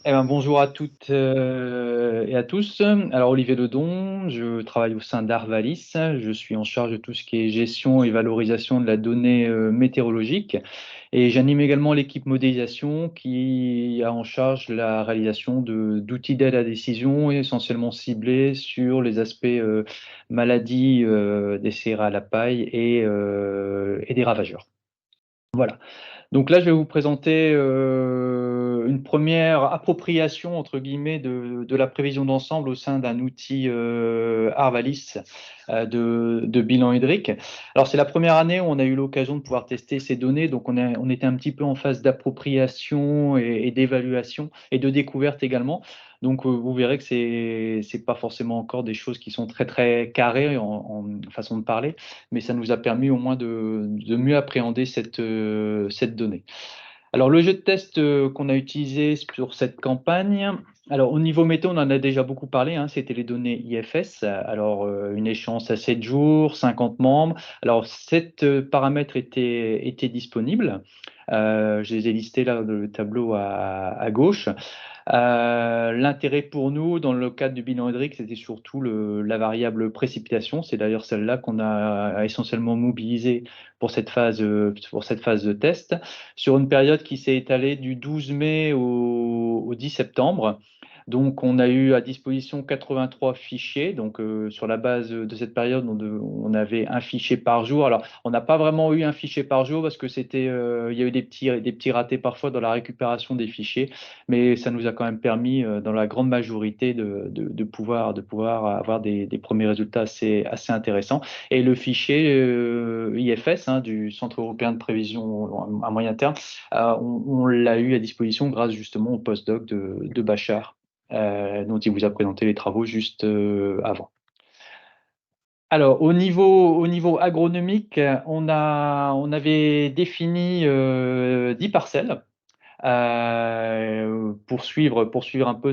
Bonjour à toutes et à tous. Alors, Olivier Ledon, je travaille au sein d'Arvalis. Je suis en charge de tout ce qui est gestion et valorisation de la donnée météorologique. Et j'anime également l'équipe modélisation qui a en charge la réalisation d'outils d'aide à la décision, essentiellement ciblés sur les aspects maladies des céréales à la paille et des ravageurs. Voilà. Donc là, je vais vous présenter une première appropriation, entre guillemets, de la prévision d'ensemble au sein d'un outil Arvalis de bilan hydrique. Alors, c'est la première année où on a eu l'occasion de pouvoir tester ces données, donc on était un petit peu en phase d'appropriation et d'évaluation et de découverte également. Donc, vous verrez que c'est pas forcément encore des choses qui sont très, très carrées en façon de parler, mais ça nous a permis au moins de mieux appréhender cette donnée. Alors, le jeu de test qu'on a utilisé sur cette campagne, alors au niveau météo, on en a déjà beaucoup parlé, hein, c'était les données IFS. Alors, une échéance à 7 jours, 50 membres. Alors, 7 paramètres étaient disponibles. Je les ai listés là dans le tableau à gauche. L'intérêt pour nous, dans le cadre du bilan hydrique, c'était surtout la variable précipitation. C'est d'ailleurs celle-là qu'on a essentiellement mobilisée pour cette phase de test, sur une période qui s'est étalée du 12 mai au 10 septembre. Donc, on a eu à disposition 83 fichiers. Donc, sur la base de cette période, on avait un fichier par jour. Alors, on n'a pas vraiment eu un fichier par jour parce que il y a eu des petits ratés parfois dans la récupération des fichiers, mais ça nous a quand même permis, dans la grande majorité, de pouvoir avoir des premiers résultats assez intéressants. Et le fichier IFS, hein, du Centre européen de prévision à moyen terme, on l'a eu à disposition grâce justement au postdoc de Bachar, dont il vous a présenté les travaux juste avant. Alors, au niveau agronomique, on avait défini 10 parcelles pour suivre un peu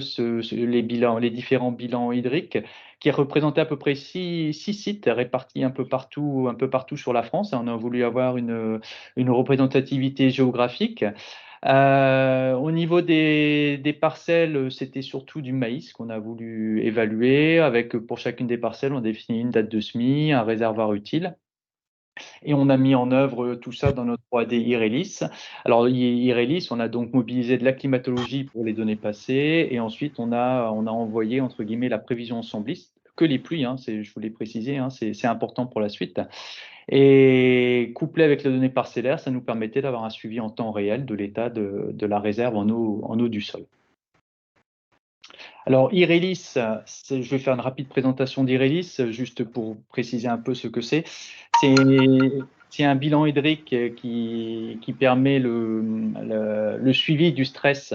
les différents bilans hydriques, qui représentaient à peu près six sites répartis un peu partout sur la France. On a voulu avoir une représentativité géographique. Au niveau des parcelles, c'était surtout du maïs qu'on a voulu évaluer. Avec, pour chacune des parcelles, on a défini une date de semis, un réservoir utile. Et on a mis en œuvre tout ça dans notre 3D Irelis. Alors, Irelis, on a donc mobilisé de la climatologie pour les données passées, et ensuite on a envoyé, entre guillemets, la prévision ensembliste, que les pluies, hein, je voulais préciser, hein, c'est important pour la suite. Et couplé avec les données parcellaires, ça nous permettait d'avoir un suivi en temps réel de l'état de la réserve en eau du sol. Alors, Irelis, je vais faire une rapide présentation d'Irelis, juste pour préciser un peu ce que c'est. C'est un bilan hydrique qui permet le suivi du stress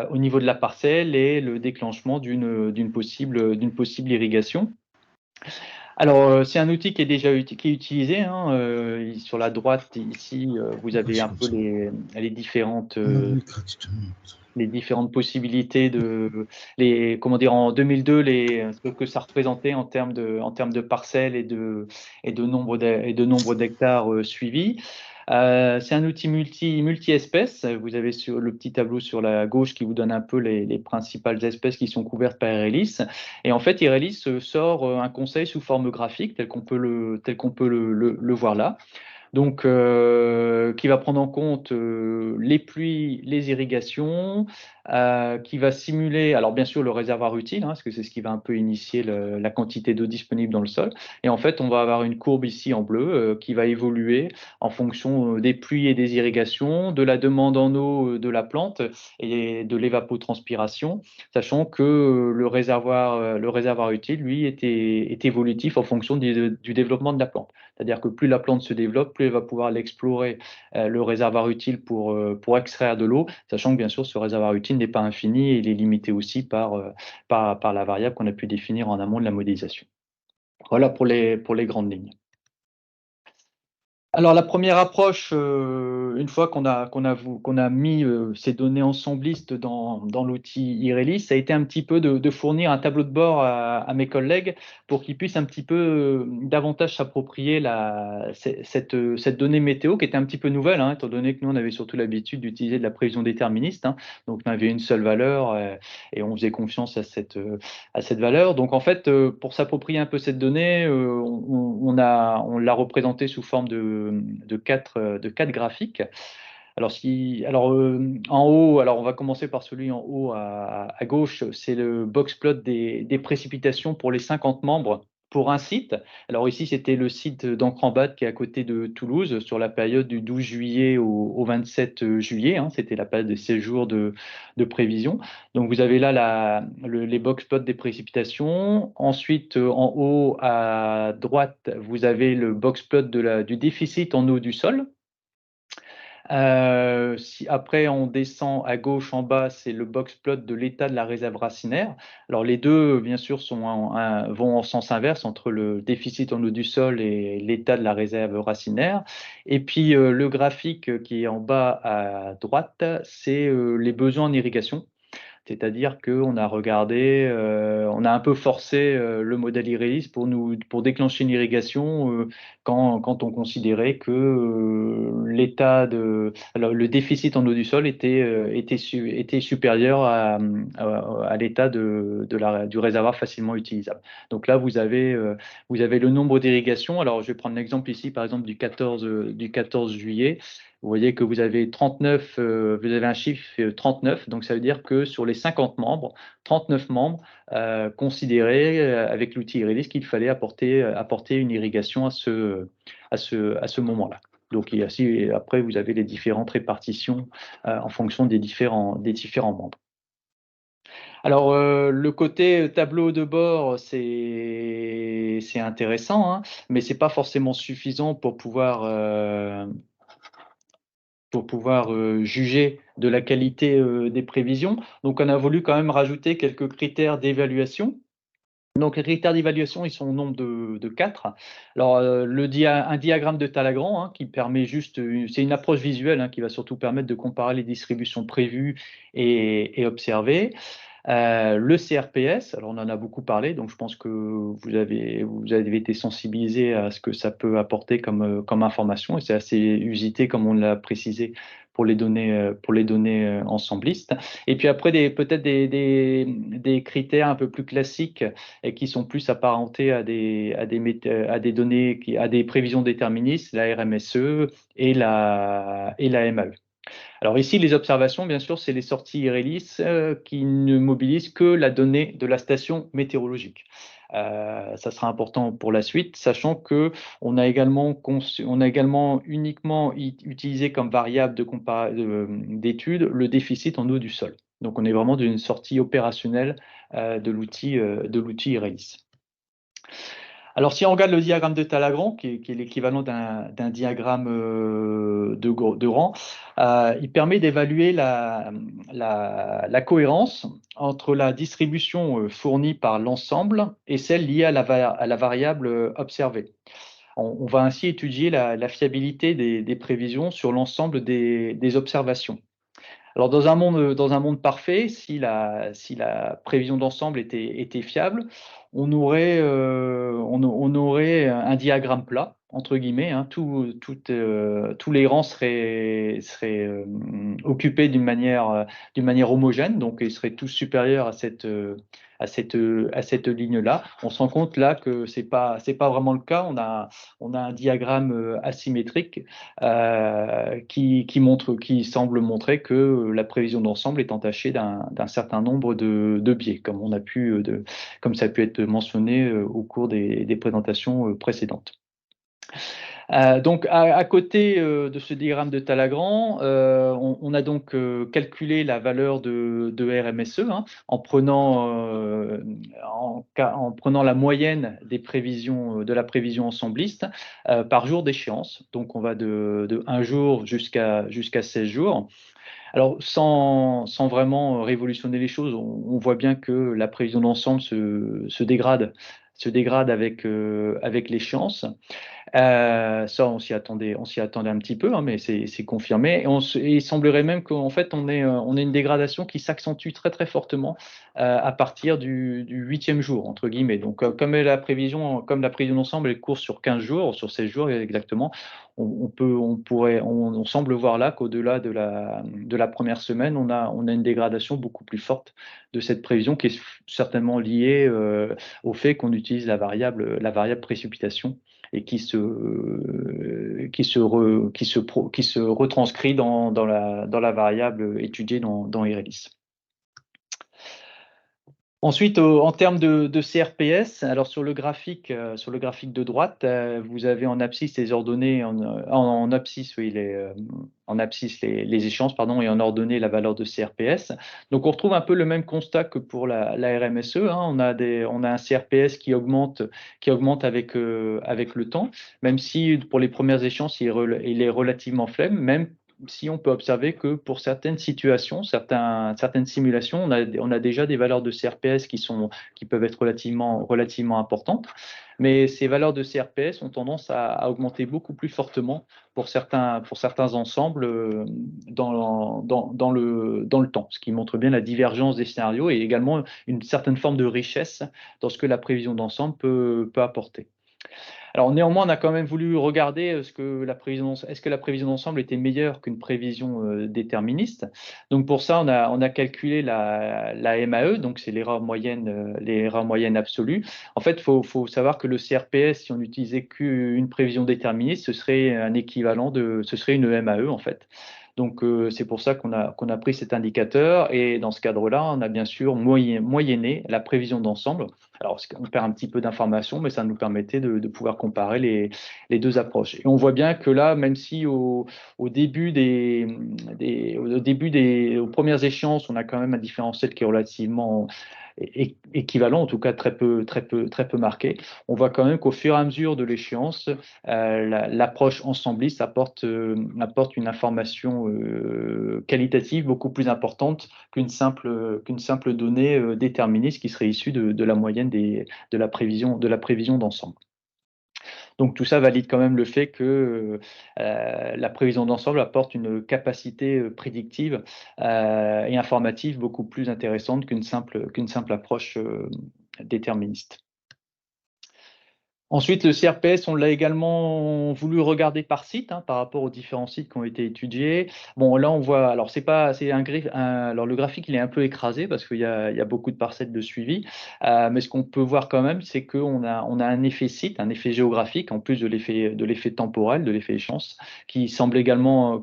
au niveau de la parcelle et le déclenchement d'une possible irrigation. Alors, c'est un outil qui est déjà qui est utilisé, hein, sur la droite, ici, vous avez un peu les différentes possibilités comment dire, en 2002, ce que ça représentait en termes de parcelles et de nombre d'hectares suivis. C'est un outil multi-espèces. Vous avez sur le petit tableau sur la gauche qui vous donne un peu les principales espèces qui sont couvertes par Irelis. Et en fait, Irelis sort un conseil sous forme graphique, tel qu'on peut le voir là. Donc, qui va prendre en compte les pluies, les irrigations, qui va simuler, alors bien sûr, le réservoir utile, hein, parce que c'est ce qui va un peu initier la quantité d'eau disponible dans le sol. Et en fait, on va avoir une courbe ici en bleu qui va évoluer en fonction des pluies et des irrigations, de la demande en eau de la plante et de l'évapotranspiration, sachant que le réservoir utile, lui, est évolutif en fonction du développement de la plante. C'est-à-dire que plus la plante se développe, plus elle va pouvoir l'explorer, le réservoir utile pour extraire de l'eau, sachant que bien sûr ce réservoir utile n'est pas infini et il est limité aussi par la variable qu'on a pu définir en amont de la modélisation. Voilà pour les grandes lignes. Alors la première approche, une fois qu'on a mis, ces données ensemblistes dans l'outil Irelis, ça a été un petit peu de fournir un tableau de bord à mes collègues pour qu'ils puissent un petit peu, davantage s'approprier cette donnée météo qui était un petit peu nouvelle, hein, étant donné que nous on avait surtout l'habitude d'utiliser de la prévision déterministe, hein. Donc on avait une seule valeur, et on faisait confiance à cette valeur. Donc en fait, pour s'approprier un peu cette donnée, on l'a représentée sous forme de quatre graphiques. En haut, alors on va commencer par celui en haut à gauche, c'est le box plot des précipitations pour les 50 membres pour un site. Alors ici, c'était le site d'Ancre-en-Bade qui est à côté de Toulouse sur la période du 12 juillet au 27 juillet, hein, c'était la période de séjour de prévision. Donc vous avez là les box plots des précipitations. Ensuite, en haut à droite, vous avez le box plot du déficit en eau du sol. Si après on descend à gauche en bas, c'est le box plot de l'état de la réserve racinaire. Alors les deux, bien sûr, vont en sens inverse entre le déficit en eau du sol et l'état de la réserve racinaire. Et puis le graphique qui est en bas à droite, c'est les besoins en irrigation. C'est-à-dire qu'on a regardé, on a un peu forcé le modèle Irélis pour déclencher une irrigation quand on considérait que alors, le déficit en eau du sol était supérieur à l'état du réservoir facilement utilisable. Donc là, vous avez le nombre d'irrigations. Alors, je vais prendre l'exemple ici, par exemple, du 14 juillet. Vous voyez que vous avez 39, vous avez un chiffre 39, donc ça veut dire que sur les 50 membres, 39 membres considéraient avec l'outil Irélis qu'il fallait apporter une irrigation à ce moment-là. Donc après, vous avez les différentes répartitions en fonction des différents membres. Alors, le côté tableau de bord, c'est intéressant, hein, mais c'est pas forcément suffisant pour pouvoir juger de la qualité des prévisions. Donc, on a voulu quand même rajouter quelques critères d'évaluation. Donc, les critères d'évaluation, ils sont au nombre de 4. Alors, un diagramme de Talagrand, hein, qui permet juste, c'est une approche visuelle, hein, qui va surtout permettre de comparer les distributions prévues et observées. Le CRPS, alors on en a beaucoup parlé, donc je pense que vous avez été sensibilisé à ce que ça peut apporter comme information, et c'est assez usité, comme on l'a précisé, pour les données ensemblistes. Et puis après, peut-être des critères un peu plus classiques et qui sont plus apparentés à des données, à des prévisions déterministes, la RMSE et la MAE. Alors ici, les observations, bien sûr, c'est les sorties Irélis qui ne mobilisent que la donnée de la station météorologique. Ça sera important pour la suite, sachant que on a également uniquement utilisé comme variable d'étude le déficit en eau du sol. Donc on est vraiment d'une sortie opérationnelle de l'outil Irélis. Alors, si on regarde le diagramme de Talagrand, qui est l'équivalent d'un diagramme de rang, il permet d'évaluer la cohérence entre la distribution fournie par l'ensemble et celle liée à la variable observée. On va ainsi étudier la fiabilité des prévisions sur l'ensemble des observations. Alors, dans un monde parfait, si la prévision d'ensemble était fiable, on aurait un diagramme plat, entre guillemets, hein. Tous les rangs seraient occupés d'une manière homogène, donc ils seraient tous supérieurs à cette ligne-là. On se rend compte là que c'est pas vraiment le cas. On a un diagramme asymétrique qui semble montrer que la prévision d'ensemble est entachée d'un certain nombre de biais, comme ça a pu être mentionné au cours des présentations précédentes. Donc, à côté de ce diagramme de Talagrand, on a donc calculé la valeur de RMSE, hein, en prenant la moyenne des prévisions, de la prévision ensembliste par jour d'échéance. Donc, on va de 1 jour jusqu'à 16 jours. Alors, sans vraiment révolutionner les choses, on voit bien que la prévision d'ensemble se dégrade se dégrade avec l'échéance. Ça, on s'y attendait un petit peu, hein, mais c'est confirmé. Et il semblerait même qu'en fait, on ait une dégradation qui s'accentue très très fortement à partir du 8e jour, entre guillemets. Donc, comme la prévision d'ensemble, elle court sur 15 jours, sur 16 jours exactement, on semble voir là qu'au-delà de la première semaine, on a une dégradation beaucoup plus forte de cette prévision qui est certainement liée au fait qu'on utilise la variable précipitation et qui se retranscrit dans la variable étudiée dans Irélis. Ensuite, en termes de CRPS, alors sur le graphique de droite, vous avez en abscisse les ordonnées, en abscisse, oui, en abscisse les échéances, pardon, et en ordonnée la valeur de CRPS. Donc on retrouve un peu le même constat que pour la RMSE, hein. On a un CRPS qui augmente avec le temps, même si pour les premières échéances, il est relativement faible, même si on peut observer que pour certaines situations, certaines simulations, on a déjà des valeurs de CRPS qui peuvent être relativement importantes. Mais ces valeurs de CRPS ont tendance à augmenter beaucoup plus fortement pour certains ensembles dans le temps, ce qui montre bien la divergence des scénarios et également une certaine forme de richesse dans ce que la prévision d'ensemble peut apporter. Alors néanmoins, on a quand même voulu regarder est-ce que la prévision d'ensemble était meilleure qu'une prévision déterministe. Donc pour ça, on a calculé la MAE, donc c'est l'erreur moyenne absolue. En fait, faut savoir que le CRPS, si on n'utilisait qu'une prévision déterministe, ce serait une MAE en fait. Donc c'est pour ça qu'on a pris cet indicateur et dans ce cadre-là, on a bien sûr moyenné la prévision d'ensemble. Alors, on perd un petit peu d'informations, mais ça nous permettait de pouvoir comparer les deux approches. Et on voit bien que là, même si aux premières échéances, on a quand même un différentiel qui est relativement équivalent, en tout cas très peu marqué, on voit quand même qu'au fur et à mesure de l'échéance, l'approche ensembliste apporte une information qualitative beaucoup plus importante qu'une simple donnée déterministe qui serait issue de la moyenne de la prévision d'ensemble. Donc tout ça valide quand même le fait que la prévision d'ensemble apporte une capacité prédictive et informative beaucoup plus intéressante qu'une simple approche déterministe. Ensuite, le CRPS, on l'a également voulu regarder par site, hein, par rapport aux différents sites qui ont été étudiés. Bon, là, on voit, alors alors le graphique, il est un peu écrasé parce qu'il y a beaucoup de parcelles de suivi, mais ce qu'on peut voir quand même, c'est qu'on a un effet site, un effet géographique, en plus de l'effet temporel, de l'effet échéance, qui semble également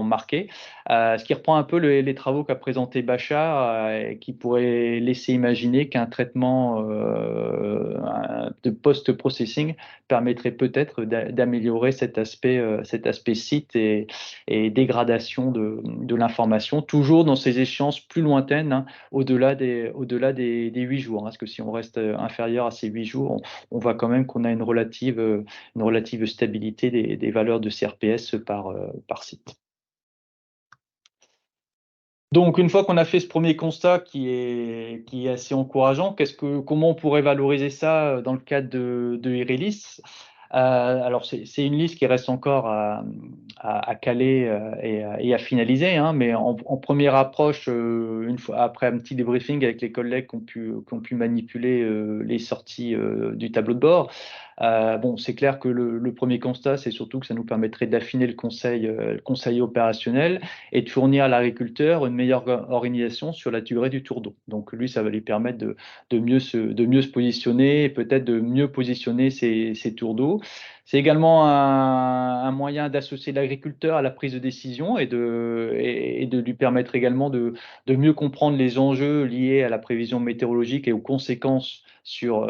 marqué. Ce qui reprend un peu les travaux qu'a présenté Bachar, qui pourrait laisser imaginer qu'un traitement de post-processing permettrait peut-être d'améliorer cet aspect site et dégradation de l'information, toujours dans ces échéances plus lointaines, hein, au-delà des 8 jours. Hein, parce que si on reste inférieur à ces 8 jours, on voit quand même qu'on a une relative stabilité des valeurs de CRPS par site. Donc, une fois qu'on a fait ce premier constat qui est assez encourageant, comment on pourrait valoriser ça dans le cadre de Irélis? Alors, c'est une liste qui reste encore à caler et à finaliser, hein, mais en première approche, une fois après un petit débriefing avec les collègues qui ont pu manipuler les sorties du tableau de bord. Bon, c'est clair que le premier constat, c'est surtout que ça nous permettrait d'affiner le conseil opérationnel et de fournir à l'agriculteur une meilleure organisation sur la durée du tour d'eau. Donc lui, ça va lui permettre de mieux se positionner et peut-être de mieux positionner ses tours d'eau. C'est également un moyen d'associer l'agriculteur à la prise de décision et de lui permettre également de mieux comprendre les enjeux liés à la prévision météorologique et aux conséquences sur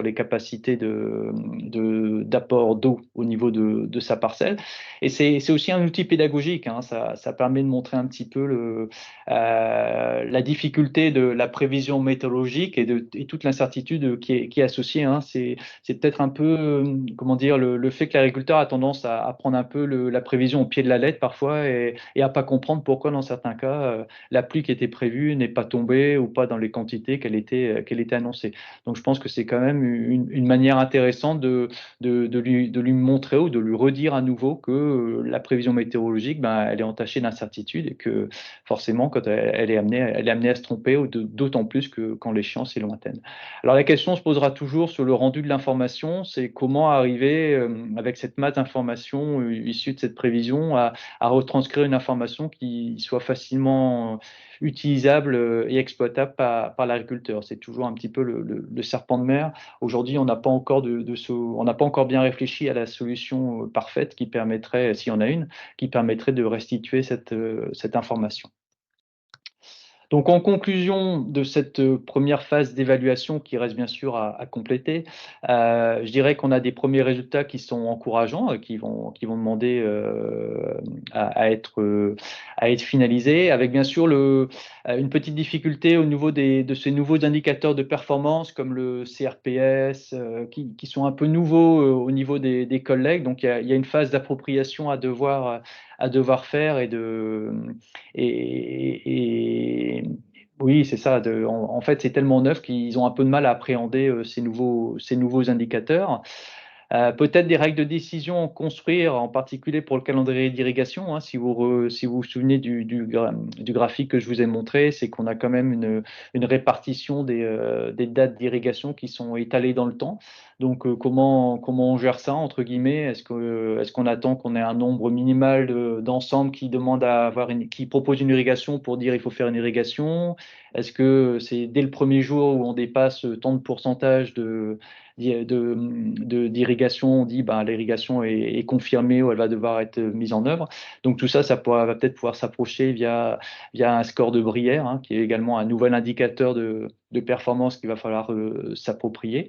les capacités d'apport d'eau au niveau de sa parcelle. Et c'est aussi un outil pédagogique, hein. Ça permet de montrer un petit peu la difficulté de la prévision météorologique et toute l'incertitude qui est associée, hein. C'est peut-être un peu, comment dire, le fait que l'agriculteur a tendance à prendre un peu la prévision au pied de la lettre parfois et à pas comprendre pourquoi dans certains cas, la pluie qui était prévue n'est pas tombée ou pas dans les quantités qu'elle était annoncée. Donc je pense que c'est quand même une manière intéressante de lui montrer ou de lui redire à nouveau que la prévision météorologique, ben, elle est entachée d'incertitude et que forcément, quand elle est amenée à se tromper, d'autant plus que quand l'échéance est lointaine. Alors la question se posera toujours sur le rendu de l'information, c'est comment arriver avec cette masse d'informations issue de cette prévision à retranscrire une information qui soit facilement utilisable et exploitable par l'agriculteur. C'est toujours un petit peu le serpent de mer. Aujourd'hui, on n'a pas encore on n'a pas encore bien réfléchi à la solution parfaite qui permettrait, s'il y en a une, qui permettrait de restituer cette information. Donc, en conclusion de cette première phase d'évaluation qui reste bien sûr à compléter, je dirais qu'on a des premiers résultats qui sont encourageants, qui vont demander à être finalisés, avec bien sûr une petite difficulté au niveau de ces nouveaux indicateurs de performance comme le CRPS, qui sont un peu nouveaux au niveau des collègues. Donc, il y a une phase d'appropriation à devoir faire et oui, c'est ça. En fait, c'est tellement neuf qu'ils ont un peu de mal à appréhender ces nouveaux indicateurs. Peut-être des règles de décision à construire, en particulier pour le calendrier d'irrigation, hein. Si vous vous souvenez du graphique que je vous ai montré, c'est qu'on a quand même une répartition des dates d'irrigation qui sont étalées dans le temps. Donc, comment on gère ça, entre guillemets? Est-ce qu'on attend qu'on ait un nombre minimal d'ensembles qui demandent qui proposent une irrigation pour dire il faut faire une irrigation? Est-ce que c'est dès le premier jour où on dépasse tant de pourcentage d'irrigation, on dit ben, l'irrigation est confirmée ou elle va devoir être mise en œuvre. Donc tout ça, va peut-être pouvoir s'approcher via un score de Brière, hein, qui est également un nouvel indicateur de performance qu'il va falloir s'approprier.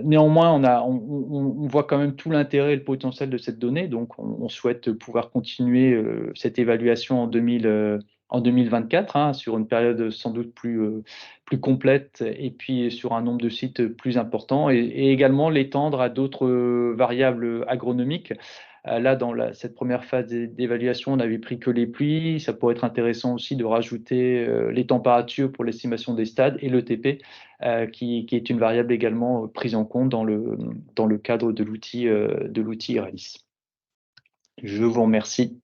Néanmoins, on voit quand même tout l'intérêt et le potentiel de cette donnée, donc on souhaite pouvoir continuer cette évaluation en 2024, hein, sur une période sans doute plus complète et puis sur un nombre de sites plus important et également l'étendre à d'autres variables agronomiques. Là, dans cette première phase d'évaluation, on n'avait pris que les pluies. Ça pourrait être intéressant aussi de rajouter les températures pour l'estimation des stades et l'ETP, qui est une variable également prise en compte dans le cadre de l'outil IRALIS. Je vous remercie.